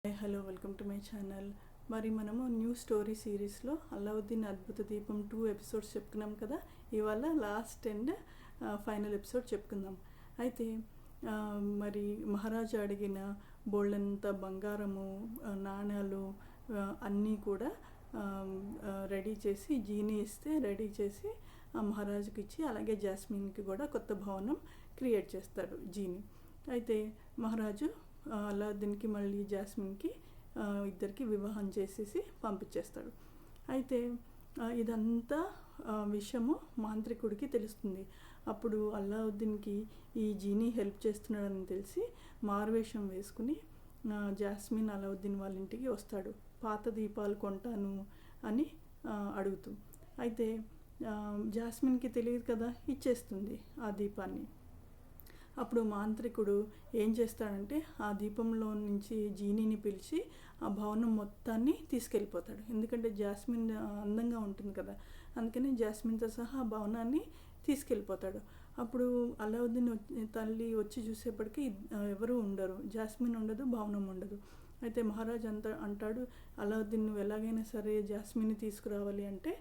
Hello, welcome to my channel. మరి మనము new story సిరీస్లో అల్లావుద్దీన్ అద్భుత దీపం 2 ఎపిసోడ్స్ చెప్పుకున్నాం కదా. ఇవాళ లాస్ట్ అండ్ ఫైనల్ ఎపిసోడ్ చెప్పుకుందాం. అయితే మరి మహారాజా అడిగిన బోళ్ళంత బంగారము, నాణ్యాలు అన్నీ కూడా రెడీ చేసి, జీనీ ఇస్తే రెడీ చేసి మహారాజుకి ఇచ్చి, అలాగే జాస్మిన్కి కూడా కొత్త భవనం క్రియేట్ చేస్తాడు జీనీ. అయితే మహారాజు అల్లావుద్దీన్కి మళ్ళీ జాస్మిన్కి ఇద్దరికి వివాహం చేసేసి పంపించేస్తాడు. అయితే ఇదంతా విషయము మాంత్రికుడికి తెలుస్తుంది. అప్పుడు అల్లావుద్దీన్కి ఈ జీనీ హెల్ప్ చేస్తున్నాడని తెలిసి మారువేషం వేసుకుని జాస్మిన్ అల్లావుద్దీన్ వాళ్ళ ఇంటికి వస్తాడు. పాత దీపాలు కొంటాను అని అడుగుతూ. అయితే జాస్మిన్కి తెలియదు కదా, ఇచ్చేస్తుంది ఆ దీపాన్ని. అప్పుడు మాంత్రికుడు ఏం చేస్తాడంటే ఆ దీపంలో నుంచి జీనీని పిలిచి ఆ భవనం మొత్తాన్ని తీసుకెళ్ళిపోతాడు. ఎందుకంటే జాస్మిన్ అందంగా ఉంటుంది కదా, అందుకని జాస్మిన్తో సహా ఆ భవనాన్ని తీసుకెళ్ళిపోతాడు. అప్పుడు అల్లావుద్దీన్ తల్లి వచ్చి చూసేప్పటికీ ఎవరు ఉండరు, జాస్మిన్ ఉండదు, భవనం ఉండదు. అయితే మహారాజ్ అంటాడు, అల్లావుద్దీన్ నువ్వు ఎలాగైనా సరే జాస్మిన్ని తీసుకురావాలి అంటే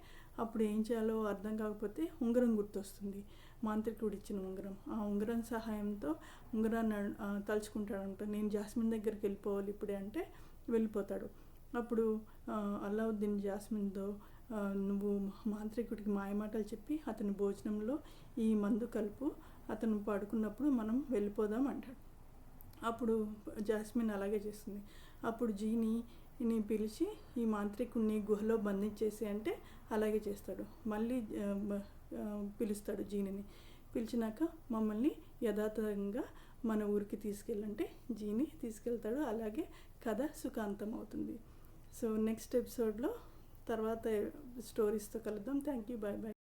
అప్పుడు ఏం చేయాలో అర్థం కాకపోతే ఉంగరం గుర్తొస్తుంది, మాంత్రికుడు ఇచ్చిన ఉంగరం. ఆ ఉంగరం సహాయంతో ఉంగరాన్ని తలుచుకుంటాడంట. నేను జాస్మిన్ దగ్గరికి వెళ్ళిపోవాలి ఇప్పుడే అంటే వెళ్ళిపోతాడు. అప్పుడు అల్లావుద్దీన్ జాస్మిన్తో నువ్వు మాంత్రికుడికి మాయమాటలు చెప్పి అతని భోజనంలో ఈ మందు కలుపు, అతను పడుకున్నప్పుడు మనం వెళ్ళిపోదాం అంటాడు. అప్పుడు జాస్మిన్ అలాగే చేస్తుంది. అప్పుడు జీనీని పిలిచి ఈ మాంత్రికుడిని గుహలో బంధించేసి అంటే అలాగే చేస్తాడు. మళ్ళీ పిలుస్తాడు జీనీని. పిలిచినాక మమ్మల్ని యథాతథంగా మన ఊరికి తీసుకెళ్ళంటే జీనీ తీసుకెళ్తాడు. అలాగే కథ సుఖాంతం అవుతుంది. సో నెక్స్ట్ ఎపిసోడ్లో తర్వాత స్టోరీస్తో కలుద్దాం. Thank you, bye bye.